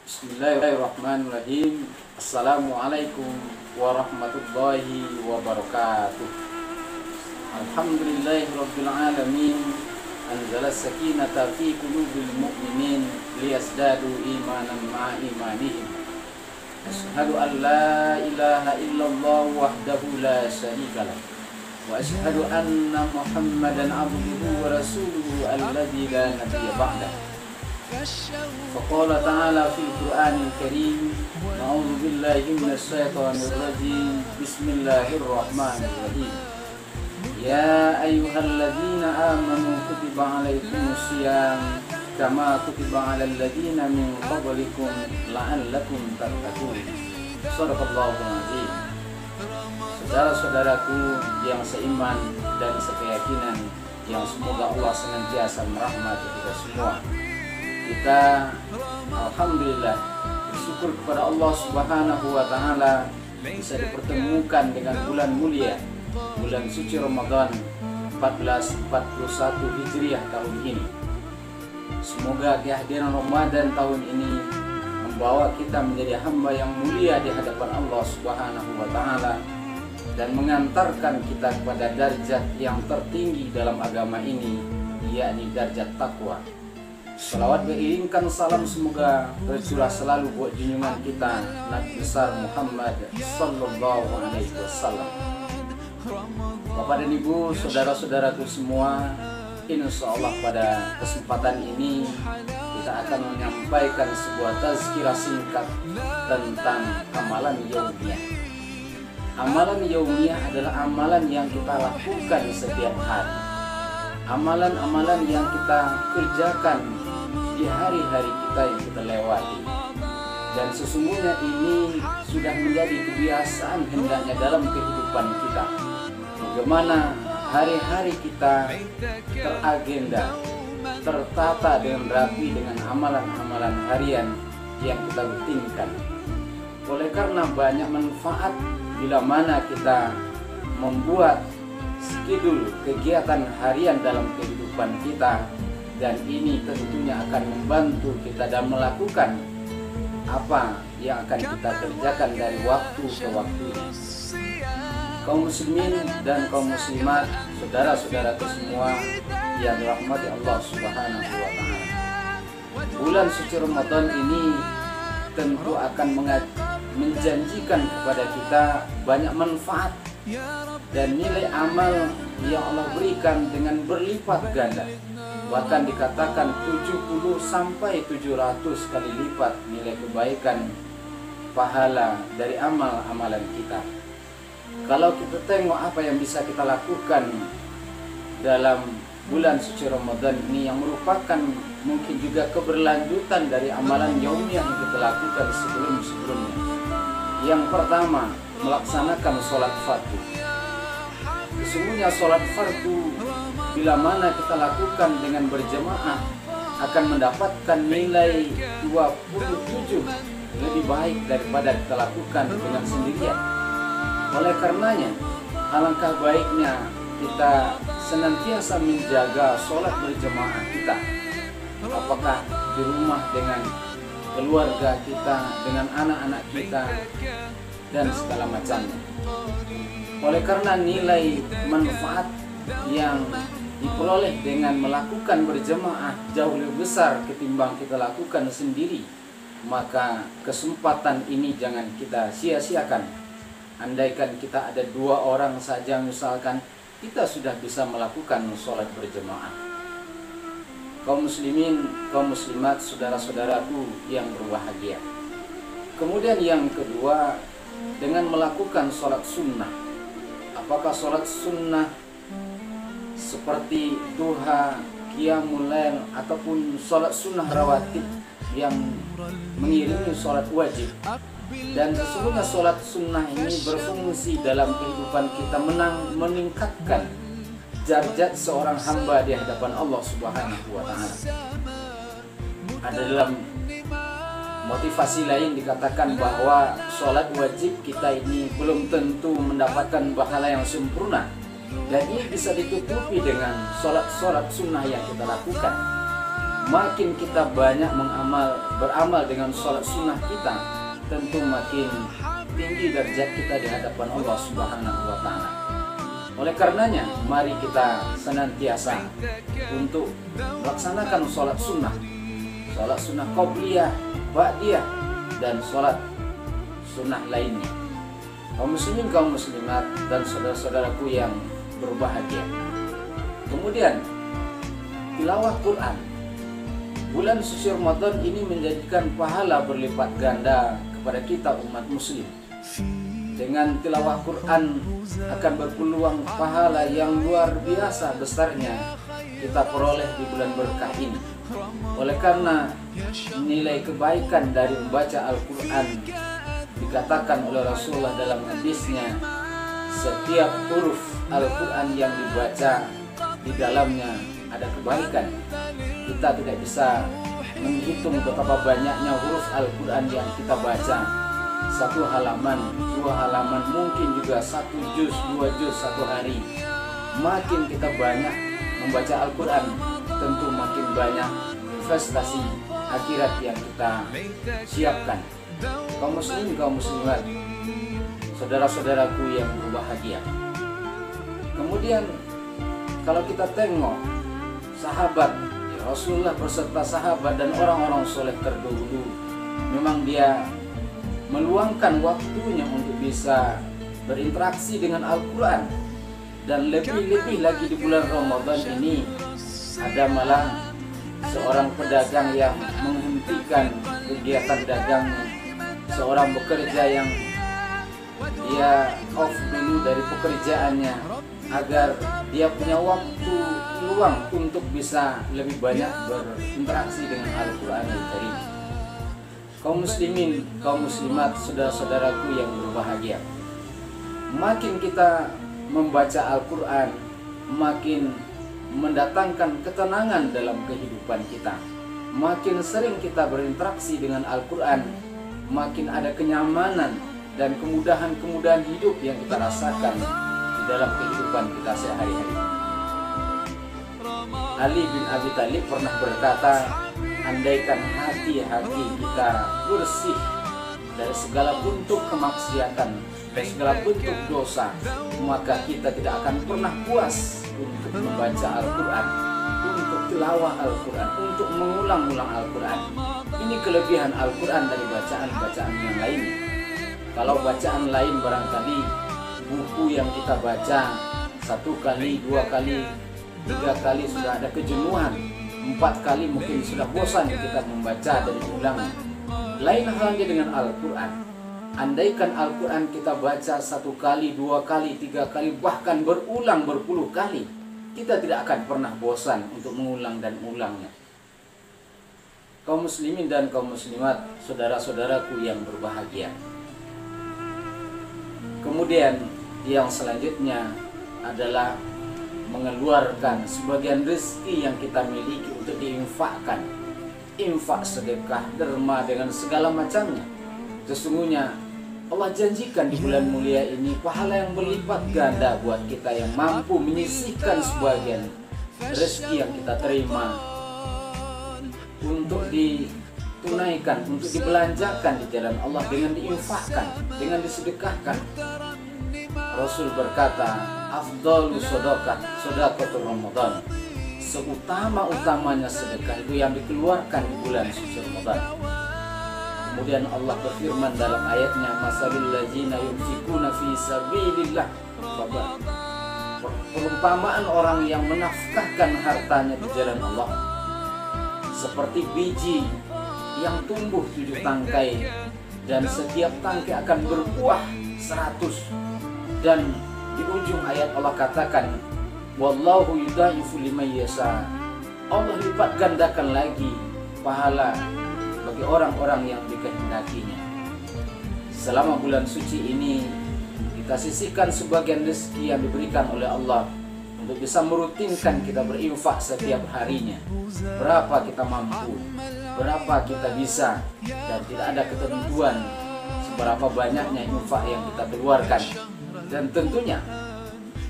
Bismillahirrahmanirrahim. Assalamualaikum warahmatullahi wabarakatuh. Alhamdulillahirabbil alamin. Anzala sakinata fi qulubil mu'minin liyazdadu imanan ma'a imanihim. Asyhadu an la ilaha illallah wahdahu la syarikalah. Wa asyhadu anna Muhammadan abduhu wa rasuluhu alladzi la nabiyya ba'dah. Faqala ta'ala fil Qur'anil Karim, a'udzu billahi minasy syaithanir rajim. Bismillahirrahmanirrahim. Ya ayyuhalladzina amanu kutiba 'alaikumus syiyam kama kutiba 'alal ladzina min qablikum la'allakum tattaqun. Shadaqallahul azim. Saudara-saudaraku yang seiman dan sekeyakinan, yang semoga Allah senantiasa merahmati kita semua. Kita alhamdulillah bersyukur kepada Allah Subhanahu wa taala bisa dipertemukan dengan bulan mulia, bulan suci Ramadan 1441 Hijriah tahun ini. Semoga kehadiran Ramadan tahun ini membawa kita menjadi hamba yang mulia di hadapan Allah Subhanahu wa taala dan mengantarkan kita kepada derajat yang tertinggi dalam agama ini, yakni derajat takwa. Salawat beriringkan salam semoga tercurah selalu buat junjungan kita Nabi besar Muhammad sallallahu alaihi wasallam. Bapak dan Ibu, saudara-saudaraku semua, insyaallah pada kesempatan ini kita akan menyampaikan sebuah tazkirah singkat tentang amalan yaumiyah. Amalan yaumiyah adalah amalan yang kita lakukan setiap hari. Amalan-amalan yang kita kerjakan di hari-hari kita yang kita lewati, dan sesungguhnya ini sudah menjadi kebiasaan hendaknya dalam kehidupan kita. Bagaimana hari-hari kita teragenda, tertata dengan rapi dengan amalan-amalan harian yang kita rutinkan. Oleh karena banyak manfaat bila mana kita membuat schedule kegiatan harian dalam kehidupan kita, dan ini tentunya akan membantu kita dalam melakukan apa yang akan kita kerjakan dari waktu ke waktu. Kaum muslimin dan kaum muslimat, saudara-saudaraku semua yang dirahmati Allah Subhanahu wa taala. Bulan suci Ramadan ini tentu akan menjanjikan kepada kita banyak manfaat dan nilai amal yang Allah berikan dengan berlipat ganda. Bahkan dikatakan 70 sampai 700 kali lipat nilai kebaikan pahala dari amal-amalan kita. Kalau kita tengok apa yang bisa kita lakukan dalam bulan suci Ramadan ini, yang merupakan mungkin juga keberlanjutan dari amalan yaumiyah yang kita lakukan sebelum-sebelumnya. Yang pertama, melaksanakan sholat fardu. Sesungguhnya sholat fardu bila mana kita lakukan dengan berjamaah akan mendapatkan nilai 27 lebih baik daripada kita lakukan dengan sendirian. Oleh karenanya, alangkah baiknya kita senantiasa menjaga sholat berjamaah kita, apakah di rumah dengan keluarga kita, dengan anak-anak kita, dan segala macamnya. Oleh karena nilai manfaat yang diperoleh dengan melakukan berjamaah jauh lebih besar ketimbang kita lakukan sendiri, maka kesempatan ini jangan kita sia-siakan. Andaikan kita ada 2 orang saja misalkan, kita sudah bisa melakukan sholat berjamaah. Kaum muslimin, kaum muslimat, saudara-saudaraku yang berbahagia. Kemudian yang kedua, dengan melakukan sholat sunnah. Apakah sholat sunnah seperti duha, qiyamul lail, ataupun sholat sunnah rawatib yang mengiringi sholat wajib. Dan sesungguhnya sholat sunnah ini berfungsi dalam kehidupan kita meningkatkan derajat seorang hamba di hadapan Allah Subhanahu wa taala. Ada dalam motivasi lain dikatakan bahwa sholat wajib kita ini belum tentu mendapatkan pahala yang sempurna, dan ini bisa ditutupi dengan sholat sunnah yang kita lakukan. makin kita banyak beramal dengan sholat sunnah kita, tentu makin tinggi derajat kita di hadapan Allah Subhanahu wa Ta'ala. Oleh karenanya, mari kita senantiasa untuk melaksanakan sholat sunnah qabliyah, ba'diyah, dan sholat sunnah lainnya. Kaum muslimin, kaum muslimat, dan saudara-saudaraku yang berbahagia. Kemudian, tilawah Quran. Bulan suci Ramadan ini menjadikan pahala berlipat ganda kepada kita umat muslim. Dengan tilawah Quran akan berpeluang pahala yang luar biasa besarnya kita peroleh di bulan berkah ini. Oleh karena nilai kebaikan dari membaca Al-Quran, dikatakan oleh Rasulullah dalam hadisnya, setiap huruf Al-Quran yang dibaca di dalamnya ada kebaikan. Kita tidak bisa menghitung betapa banyaknya huruf Al-Quran yang kita baca. Satu halaman, dua halaman, mungkin juga 1 juz, 2 juz satu hari. Makin kita banyak membaca Al-Quran, tentu makin banyak investasi akhirat yang kita siapkan. Kaum muslim, kaum muslimat, saudara-saudaraku yang berbahagia. Kemudian kalau kita tengok sahabat Rasulullah beserta sahabat dan orang-orang soleh terdahulu, memang dia meluangkan waktunya untuk bisa berinteraksi dengan Al-Quran. Dan lebih-lebih lagi di bulan Ramadan ini, ada malah seorang pedagang yang menghentikan kegiatan dagangnya, seorang bekerja yang dia off dulu dari pekerjaannya agar dia punya waktu luang untuk bisa lebih banyak berinteraksi dengan Al-Quranul Karim. Kaum muslimin, kaum muslimat, saudara-saudaraku yang berbahagia, makin kita membaca Al-Quran, makin mendatangkan ketenangan dalam kehidupan kita. Makin sering kita berinteraksi dengan Al-Quran, makin ada kenyamanan dan kemudahan-kemudahan hidup yang kita rasakan di dalam kehidupan kita sehari-hari. Ali bin Abi Thalib pernah berkata, andaikan hati-hati kita bersih dari segala bentuk kemaksiatan, dari segala bentuk dosa, maka kita tidak akan pernah puas untuk membaca Al-Quran, untuk tilawah Al-Quran, untuk mengulang-ulang Al-Quran. Ini kelebihan Al-Quran dari bacaan-bacaan yang lain. Kalau bacaan lain barangkali buku yang kita baca 1 kali, 2 kali, 3 kali sudah ada kejenuhan, 4 kali mungkin sudah bosan kita membaca dan mengulang. Lain halnya dengan Al-Quran. Andaikan Al-Quran kita baca 1 kali, 2 kali, 3 kali, bahkan berulang berpuluh kali, kita tidak akan pernah bosan untuk mengulang dan menulangnya. Kaum muslimin dan kaum muslimat, saudara-saudaraku yang berbahagia. Kemudian yang selanjutnya adalah mengeluarkan sebagian rezeki yang kita miliki untuk diinfakkan. Infak, sedekah, derma dengan segala macamnya. Sesungguhnya Allah janjikan di bulan mulia ini pahala yang berlipat ganda buat kita yang mampu menyisihkan sebagian rezeki yang kita terima untuk ditunaikan, untuk dibelanjakan di jalan Allah, dengan diinfakkan, dengan disedekahkan. Rasul berkata, afdalu sedekah Ramadan. Seutama-utamanya sedekah itu yang dikeluarkan di bulan suci Ramadan. Kemudian Allah berfirman dalam ayatnya, masalul ladzina yunfikuna fi sabilillah. Perumpamaan orang yang menafkahkan hartanya di jalan Allah seperti biji yang tumbuh 7 tangkai, dan setiap tangkai akan berbuah 100. Dan di ujung ayat Allah katakan, wallahu yudha'ifu liman yasha. Allah lipat gandakan lagi pahala bagi orang-orang yang dikehendakinya. Selama bulan suci ini kita sisihkan sebagian rezeki yang diberikan oleh Allah untuk bisa merutinkan kita berinfak setiap harinya. Berapa kita mampu, berapa kita bisa, dan tidak ada ketentuan seberapa banyaknya infak yang kita keluarkan. Dan tentunya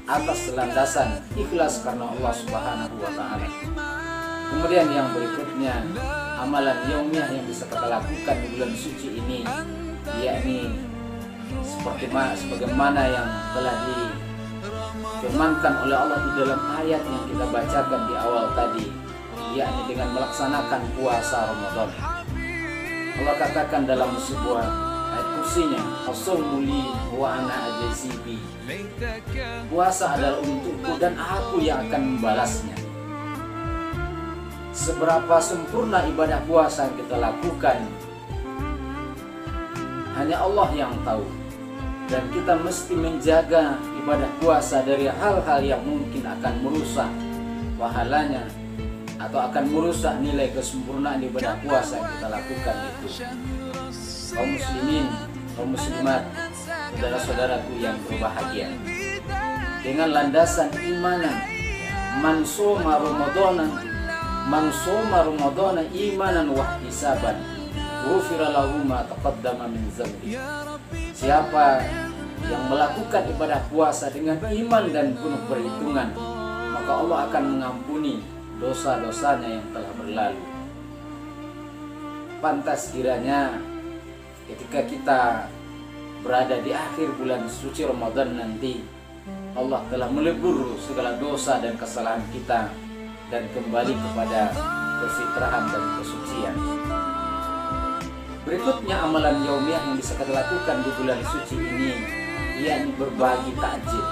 atas landasan ikhlas karena Allah Subhanahu wa Ta'ala. Kemudian yang berikutnya, amalan yaumiyah yang bisa kita lakukan di bulan suci ini, yakni sebagaimana yang telah difirmankan oleh Allah di dalam ayat yang kita bacakan di awal tadi, yakni dengan melaksanakan puasa Ramadan. Allah katakan dalam sebuah ayat kursinya, as-sawmu li wa ana ajzi bi. Puasa adalah untukku dan aku yang akan membalasnya. Seberapa sempurna ibadah puasa yang kita lakukan, hanya Allah yang tahu. Dan kita mesti menjaga ibadah puasa dari hal-hal yang mungkin akan merusak pahalanya atau akan merusak nilai kesempurnaan ibadah puasa yang kita lakukan itu. Kaum muslimin, kaum muslimat, saudara-saudaraku yang berbahagia, dengan landasan imanan, man shoma ramadhana imanan wa ihtisaban ghufira lahu ma taqaddama min dzambi. Siapa yang melakukan ibadah puasa dengan iman dan penuh perhitungan, maka Allah akan mengampuni dosa-dosanya yang telah berlalu. Pantas kiranya ketika kita berada di akhir bulan suci Ramadan nanti, Allah telah melebur segala dosa dan kesalahan kita dan kembali kepada kefitrahan dan kesucian. Berikutnya amalan yaumiyah yang bisa kita lakukan di bulan suci ini, yakni berbagi takjil,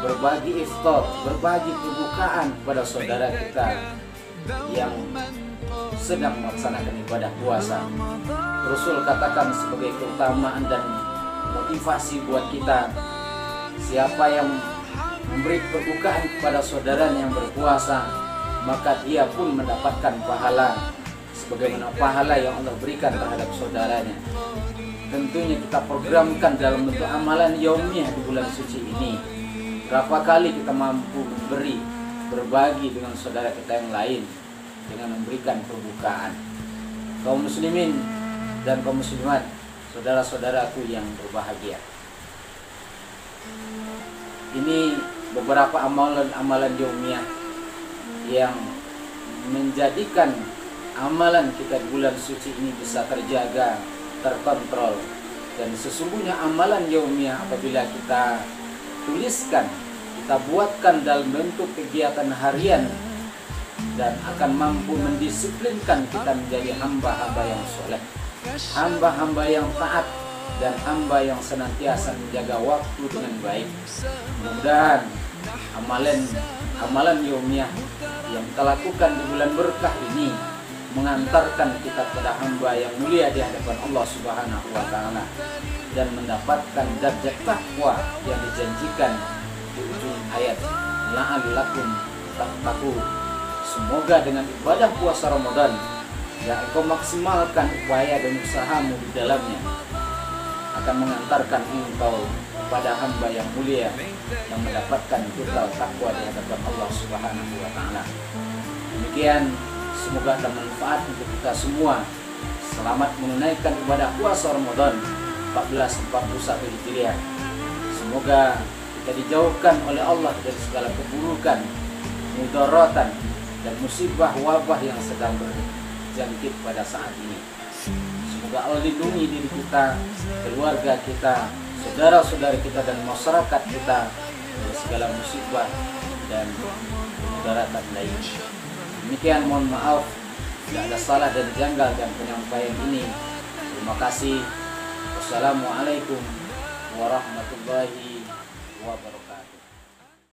berbagi iftar, berbagi pembukaan kepada saudara kita yang sedang melaksanakan ibadah puasa. Rasul katakan sebagai keutamaan dan motivasi buat kita, siapa yang memberi pembukaan kepada saudaranya yang berpuasa, maka dia pun mendapatkan pahala sebagaimana pahala yang Allah berikan terhadap saudaranya. Tentunya kita programkan dalam bentuk amalan yaumiyah di bulan suci ini. Berapa kali kita mampu memberi, berbagi dengan saudara kita yang lain dengan memberikan pembukaan. Kaum muslimin dan kaum muslimat, saudara-saudaraku yang berbahagia, ini beberapa amalan yaumiyah yang menjadikan amalan kita di bulan suci ini bisa terjaga, terkontrol. Dan sesungguhnya amalan yaumiyah apabila kita tuliskan, kita buatkan dalam bentuk kegiatan harian, dan akan mampu mendisiplinkan kita menjadi hamba-hamba yang soleh, hamba-hamba yang taat, dan hamba yang senantiasa menjaga waktu dengan baik. Mudah-mudahan amalan yaumiyah yang kita lakukan di bulan berkah ini mengantarkan kita kepada hamba yang mulia di hadapan Allah Subhanahu wa Ta'ala, dan mendapatkan derajat takwa yang dijanjikan di ujung ayat, la'allakum tattaqun. Semoga dengan ibadah puasa Ramadan yang engkau maksimalkan upaya dan usahamu di dalamnya akan mengantarkan engkau pada hamba yang mulia yang mendapatkan total takwa di hadapan Allah Subhanahu wa Ta'ala. Demikian, semoga ada manfaat untuk kita semua. Selamat menunaikan ibadah puasa Ramadan 1441 Hijriah. Semoga kita dijauhkan oleh Allah dari segala keburukan, mudaratan, dan musibah wabah yang sedang berjangkit pada saat ini. Semoga Allah lindungi diri kita, keluarga kita, saudara-saudara kita, dan masyarakat kita dari segala musibah dan mudaratan lainnya. Demikian, mohon maaf jika ada salah dan janggal dalam penyampaian ini. Terima kasih. Wassalamualaikum warahmatullahi wabarakatuh.